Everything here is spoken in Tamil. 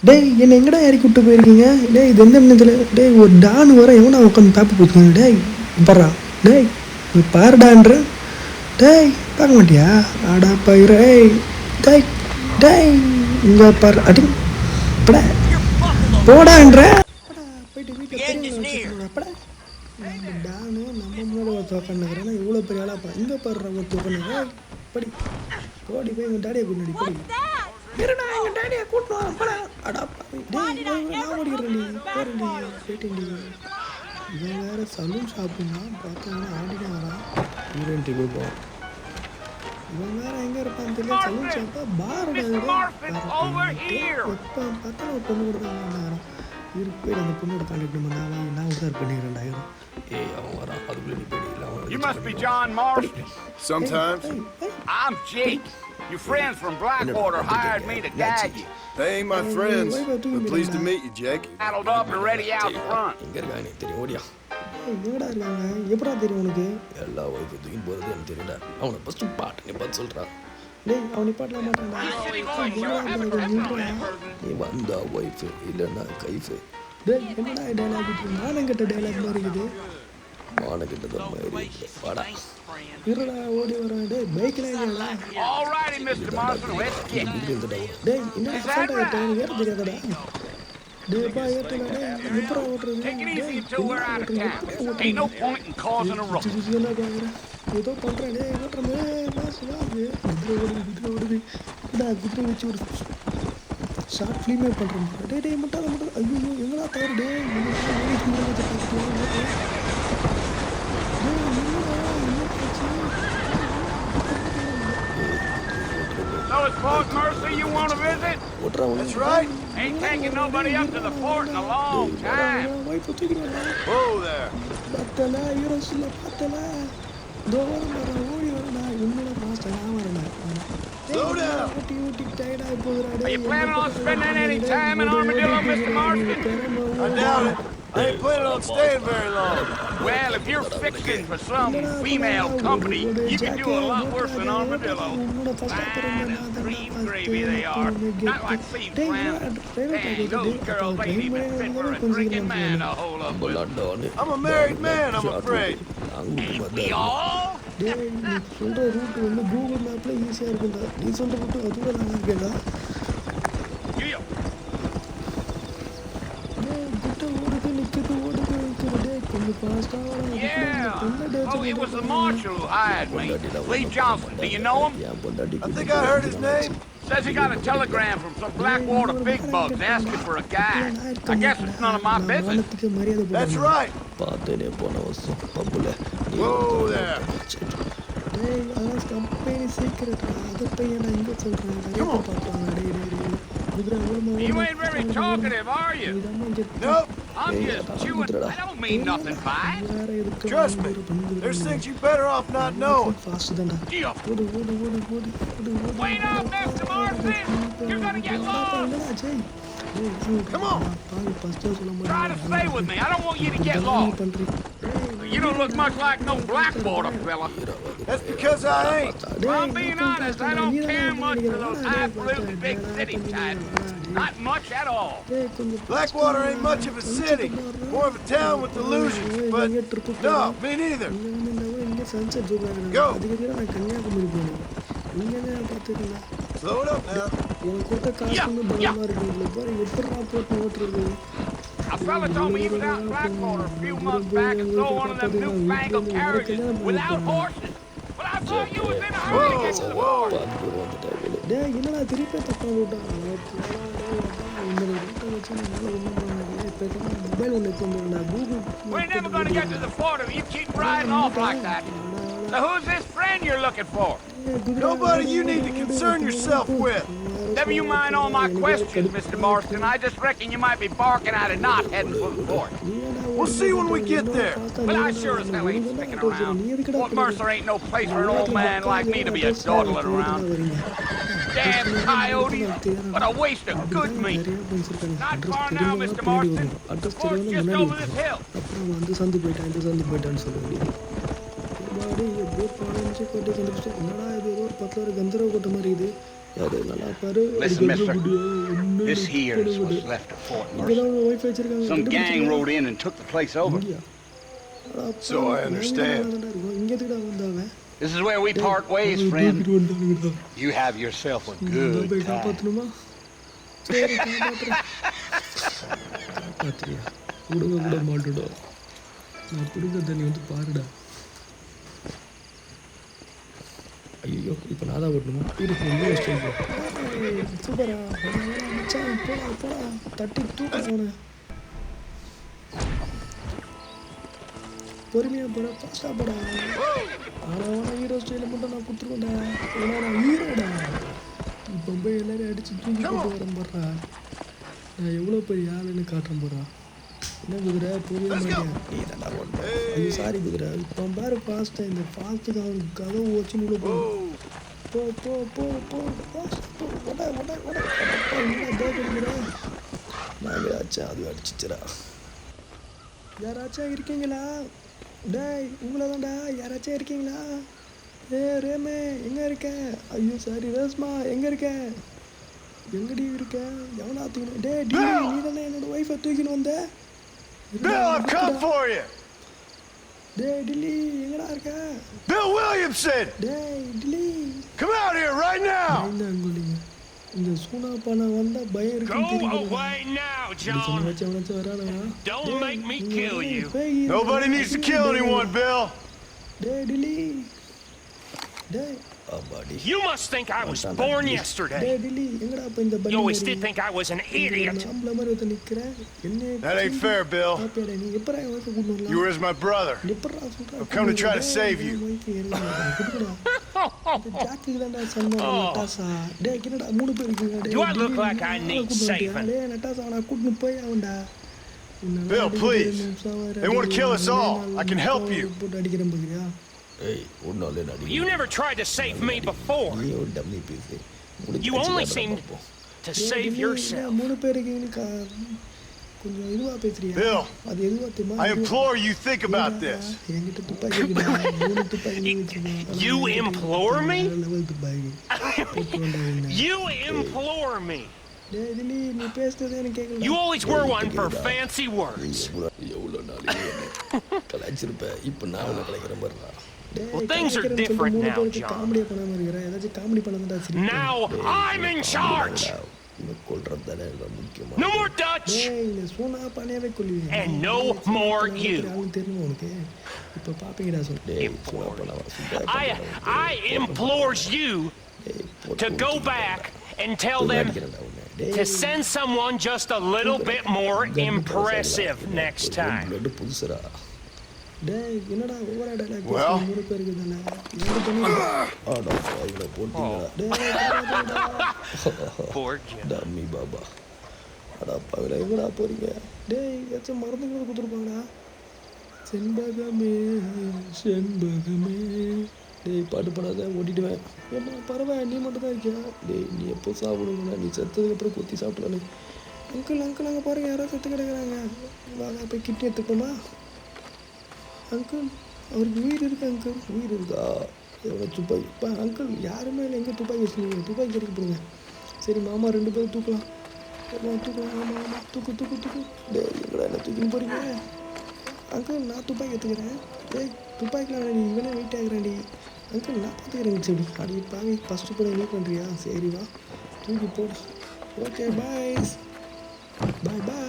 டேய் என்ன எங்கடா இறக்கி விட்டு போயிருக்கீங்க? டேய் இது எந்த இடத்துல? டேய் ஒரு டான் வர எவனா உட்காந்து பேப்பர் போச்சுங்க. டேய் பர்றா டேய் நீ பாருடான்ற. டேய் பார்க்க மாட்டியா? ஆடா பயிரே டேய் டேய் இங்கே பாரு அடி பட போடான்ற போயிட்டு வீட்டில் பெரியவங்களை வச்சுக்கணும் பட. நம்ம டானு நம்ம மூளை ஒருத்த உட்காந்துக்கிறேன்னா இவ்வளோ பெரிய ஆளாப்பா. இங்கே பாடுற ஒருத்த உட்காந்து படி ஓடி போய் எங்கள் டாடியை கொண்டாடி படி. இருடா எங்கள் டாடியை கூட்டணும் அப்படா அடாப்பா. டேய் நான் ஓடிக்கிறேன்டி போகிறேன்டி போயிட்டேன்டி. இவன் வேறு சலூன் ஷாப்புன்னா பார்த்தாங்கன்னா ஆடினே வரான். ஹீரோயின்ட்டி போய்ப்போம். இவன் வேறு எங்கே இருப்பான்னு தெரியல. சலூன் ஷாப்பா பாருடா எப்போ பார்த்தா ஒரு பொண்ணு கூட தான் வரான். இவருக்கு போய் அந்த பொண்ணோட கான்டாக்ட் நம்பர் நான் உதார் பண்ணிக்கிறேன். 2000 ஏய் அவன் வரான் அதுக்குள்ளே நீ போயிடல. You must be John Marston. Sometimes. I'm Jake. Your friends from Blackwater hired me to guide you. They ain't my friends, but pleased to meet you, Jake. Saddled up and ready out front. எங்கே இருக்கானே தெரியும் ஓடியா. எங்கடா இருக்காங்க எப்படா தெரியும் உனக்கு? எல்லா ஒய்ஃபுக்கும் போகிறது எனக்கு தெரியல. அவனை ஃபஸ்ட்டு பாட்டு நீ பார்த்து சொல்கிறான். டேய் அவனை பாட்டலாம் மாட்டான்டா. நீ வந்தா ஒய்ஃபு இல்லைன்னா கைஃபு. டேய் என்னடா டைலாக் இது? மானங்கிட்ட டைலாக் மாதிரி இருக்குது. மானங்கிட்ட தான் மாதிரி வாடா இருடா ஓடி வரான். டேய் பைக்கில் ஏறடா. All righty, Mr. Marston, let's get it. டேய் என்ன அசால்ட்டாக ஏற்ற ஏற தெரியாதடா. டேய் பா ஏற்றடா. டேய் எப்படா ஓட்டுறது? Take it easy until we're out of town. Ain't no point in causing a ruckus. என்ன பார்க்குறேன் ஏதோ பண்ணுறேன். டேய் ஓட்டுறேன் மாசு குதிரை ஓடுது. குதிரை வச்சு ஒரு ஷார்ட் ஃபிலிமே பண்ணுறேன். டேய் மட்டும் ஐயோ எங்கடா தவறு? டேய் So it's Fort Mercy you want to visit? That's right. Ain't taking nobody up to the fort in a long time. Whoa there. பார்த்தல யூரோஸ்ல பார்த்தல தோரம் வர ஓடி வரடா. என்னடா மாஸ்டர் நான் வரடா. Slow down. ஊட்டி டயர்டா போகுறா. Are you planning on spending any time in Armadillo, Mr. Marston? I doubt it. I ain't planning on staying very long. Well, if you're fixing for some female company, you can do a lot worse than Armadillo. Fine and cream gravy they are. Not like thieves, man. Dang, those girls ain't even fit for a drinking man to hold up with. I'm a married man, I'm afraid. Ain't we all? டேய் நீ சொல்கிற ரூட்டு வந்து கூகுள் மேப்பில் ஈஸியாக இருக்குண்டா. நீ சொல்கிற ரூட்டு அதுவே நல்லா இருக்கேடா. Yeah. Oh, it was the marshal who hired me. Lee Johnson. Do you know him? I think I heard his name. Says he got a telegram from some Blackwater big bugs asking for a guide. I guess it's none of my business. That's right. Whoa there. You ain't very talkative, are you? Nope. I'm just chewing. I don't mean nothing by it. Trust me. There's things you better off not knowing. Wait up, Mr. Marston! You're gonna get lost! Come on. Try to stay with me. I don't want you to get lost. You don't look much like no Blackwater fella. That's because I ain't. I'm being honest, I don't care much for those highfalutin big city types. Not much at all. Blackwater ain't much of a city. More of a town with illusions, but no, me neither. Go. Slow it up now. A fella told me he was out in Blackwater a few months back and saw one of them newfangled carriages without horses. But I thought you was in a hurry to get to the fort. என்னடா திருப்பி தப்பா விட்டா மொபைல் ஒன்று எடுத்து Google. We're never gonna get to the fort if you keep riding off like that. So who's this friend you're looking for? Nobody you need to concern yourself with. Never you mind all my questions, Mr. Marston. I just reckon you might be barking at a knot heading for the fort. We'll see when we get there. But I sure as hell ain't sticking around. Fort Mercer ain't no place for an old man like me to be a dawdling around. Damn coyotes! What a waste of good meat. Not far now, Mr. Marston. The fort's just over this hill. அப்புறம் வந்து சந்து போயிட்டான் இந்த சந்து போயிட்டான்னு சொல்ல முடியாது. எப்படியோ பாடம் கொட்டி கண்டுபிடிச்சேன். என்னடா இது ஏதோ ஒரு 10 கந்தரவ கொட்ட மாதிரி இது. அது நல்லா பாரு. Listen, mister. This here's what's left of Fort Mercer. Wife வச்சிருக்காங்க. Some gang rode in and took the place over. So I understand. இங்க எதுக்குடா வந்தாங்க? This is where we part ways, friend. You have yourself a good time. காப்பாத்தணுமா? சரி காப்பாத்துறேன். காப்பாத்துறியா? கூட மாட்டுடா. நான் புடுங்க தண்ணி வந்து பாருடா. ஐயோ இப்போ நான் தான் ஓட்டணுமா? சூப்பரா மச்சான் போடா தட்டி தூக்க போனேன். பொறுமையாக போட ஃபாஸ்ட்டாக போடா. ஆனால் ஹீரோ ஸ்டைலில் மட்டும் நான் கொடுத்துருவேன்டா. ஏன்னா நான் ஹீரோடா. இப்போ போய் எல்லாரையும் அடித்து தூக்கி போட்டு வரேன் போடுறா. நான் எவ்வளோ பெரிய ஆளுன்னு காட்டுறேன் போடுறா. என்ன குதிரை புரிய மாட்டேன். நீ தானே ஓட்ட. ஐயோ சாரி குதிரை. இப்போ பாரு ஃபாஸ்ட்டாக இந்த ஃபாஸ்ட்டுக்கு அவனுக்கு கதவு வச்சு உள்ள போ போ போ போ போ நாங்கள் ஆச்சா அது அடிச்சிச்சுரா. யாராச்சும் இருக்கீங்களா? டேய் உங்களை தான்டா. யாராச்சும் இருக்கீங்களா? ரேமே எங்கே இருக்க? ஐயோ சாரி ரேஸ்மா எங்கே இருக்க? எங்கடி இருக்க? எவனா தூக்கின? டே டி நீ தானே என்னோட ஒய்ஃபை தூக்கின்னு வந்த? Bill, I've come for you. டே டில்லி எங்கடா இருக்க? Bill Williamson. டேய் Delhi Come out here right now. இந்த சூனா பானா வந்தா பயம் இருக்கு. Go away now, John. Don't make me kill you. Nobody needs to kill anyone, Bill. டேய் டில்லி டேய் You must think I was born yesterday. You always did think I was an idiot. That ain't fair, Bill. You were as my brother. I've come to try to save you. Do I look like I need saving? Bill, please. They want to kill us all. I can help you. You never tried to save me before. You only seemed to save yourself. Bill, I implore you think about this. You implore me? You implore me? You always were one for fancy words. Well, things are different now, John. Now I'm in charge. No more Dutch. And no more you. I implores you to go back and tell them to send someone just a little bit more impressive next time. Well, Poor Jim. Dummy Baba அடா பகல எங்கடா போறீங்க? டேய் ஏதாச்சும் மருந்துங்களை கொடுத்துருப்பாங்கடா. செண்பகமே செண்பகமே. டேய் பாட்டு பாடாத ஓட்டிடுவேன். ஏம்மா பரவாயில்ல நீ மட்டும் தான் இருக்கியா? டேய் நீ எப்போ சாப்பிடுங்கண்ணா? நீ செத்ததுக்கப்புறம் கொத்தி சாப்பிடலாம். அங்கிள் அங்கிள் அங்கே பாருங்கள் யாரோ செத்து கிடக்குறாங்க. வாங்க போய் கிட்னி எடுத்துக்கோமா? அங்கிள் அவருக்கு உயிர் இருக்கு. அங்கிள் உயிர் இருக்கா? எவ்வளோ துப்பாக்கி அங்கிள் யாருமே இல்லை. எங்கே துப்பாக்கி வச்சுருக்கீங்க? துப்பாக்கி எடுக்க போடுங்க. சரி மாமா 2 பேரும் தூக்கலாம். தூக்கலாம். ஆமாம் ஆமாம் தூக்கு தூக்கு தூக்கு. டேய் எங்கடா என்ன தூக்கின்னு போகிறீங்க? அங்கிள் நான் துப்பாக்கி எடுத்துக்கிறேன். டேய் துப்பாக்கிலாம் வேணாடி இவனே வெயிட் ஆகுறான்டி. அங்கிள் நான் பார்த்துக்கிறேன். சரி அடி பாவி ஃபஸ்ட்டு போட என்ன பண்ணுறியா? சரி வா தூக்கி போடு. ஓகே பாய் பாய் பாய்.